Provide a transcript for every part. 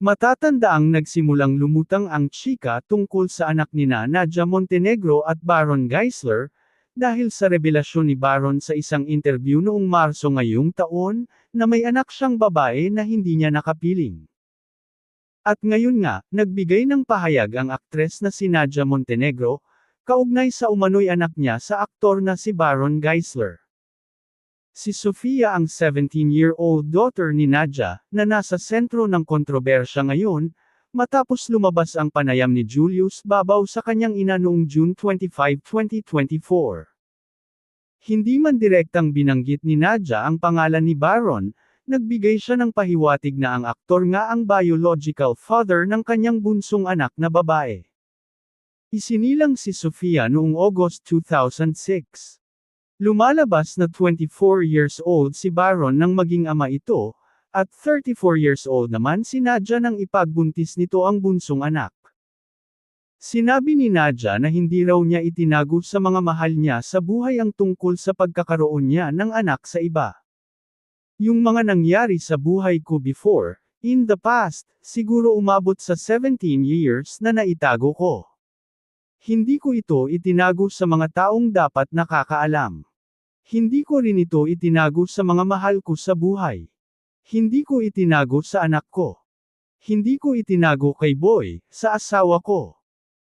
Matatandaang nagsimulang lumutang ang chika tungkol sa anak nina Nadia Montenegro at Baron Geisler, dahil sa revelasyon ni Baron sa isang interview noong Marso ngayong taon, na may anak siyang babae na hindi niya nakapiling. At ngayon nga, nagbigay ng pahayag ang aktres na si Nadia Montenegro, kaugnay sa umano'y anak niya sa aktor na si Baron Geisler. Si Sofia ang 17-year-old daughter ni Nadia, na nasa sentro ng kontrobersya ngayon, matapos lumabas ang panayam ni Julius Babaw sa kanyang ina noong June 25, 2024. Hindi man direktang binanggit ni Nadia ang pangalan ni Baron, nagbigay siya ng pahiwatig na ang aktor nga ang biological father ng kanyang bunsong anak na babae. Isinilang si Sofia noong August 2006. Lumalabas na 24 years old si Baron nang maging ama ito, at 34 years old naman si Nadia nang ipagbuntis nito ang bunsong anak. Sinabi ni Nadia na hindi raw niya itinago sa mga mahal niya sa buhay ang tungkol sa pagkakaroon niya ng anak sa iba. Yung mga nangyari sa buhay ko before, in the past, siguro umabot sa 17 years na naitago ko. Hindi ko ito itinago sa mga taong dapat nakakaalam. Hindi ko rin ito itinago sa mga mahal ko sa buhay. Hindi ko itinago sa anak ko. Hindi ko itinago kay Boy, sa asawa ko.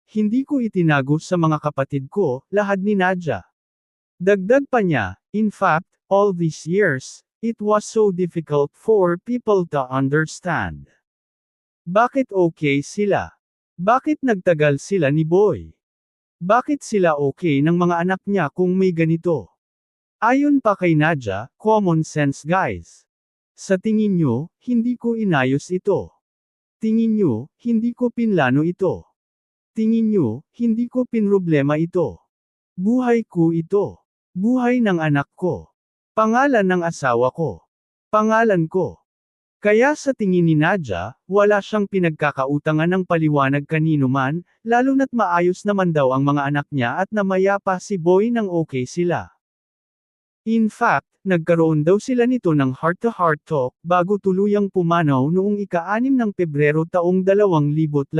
Hindi ko itinago sa mga kapatid ko, lahad ni Nadia. Dagdag pa niya, in fact, all these years, it was so difficult for people to understand. Bakit okay sila? Bakit nagtagal sila ni Boy? Bakit sila okay ng mga anak niya kung may ganito? Ayon pa kay Nadia, common sense guys. Sa tingin nyo, hindi ko inayos ito. Tingin nyo, hindi ko pinlano ito. Tingin nyo, hindi ko pinroblema ito. Buhay ko ito. Buhay ng anak ko. Pangalan ng asawa ko. Pangalan ko. Kaya sa tingin ni Nadia, wala siyang pinagkakautangan ng paliwanag kanino man, lalo na't maayos naman daw ang mga anak niya at namayapa si Boy nang okay sila. In fact, nagkaroon daw sila nito ng heart-to-heart talk bago tuluyang pumanaw noong ika-6 ng Pebrero taong 2017.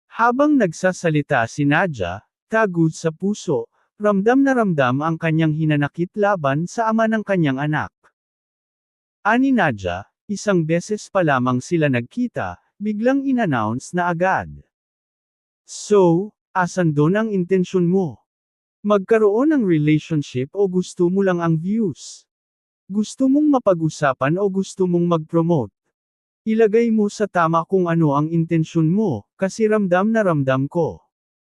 Habang nagsasalita si Nadia, tagos sa puso, ramdam na ramdam ang kanyang hinanakit laban sa ama ng kanyang anak. Ani Nadia, isang beses pa lamang sila nagkita, biglang in-announce na agad. So, asan doon ang intensyon mo? Magkaroon ng relationship o gusto mo lang ang views? Gusto mong mapag-usapan o gusto mong mag-promote? Ilagay mo sa tama kung ano ang intensyon mo, kasi ramdam na ramdam ko.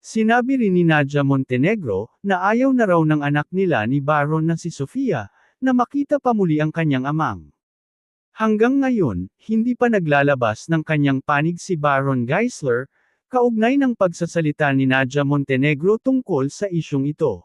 Sinabi rin ni Nadia Montenegro, na ayaw na raw ng anak nila ni Baron na si Sofia, na makita pa muli ang kanyang amang. Hanggang ngayon, hindi pa naglalabas ng kanyang panig si Baron Geisler, kaugnay ng pagsasalita ni Nadia Montenegro tungkol sa isyung ito.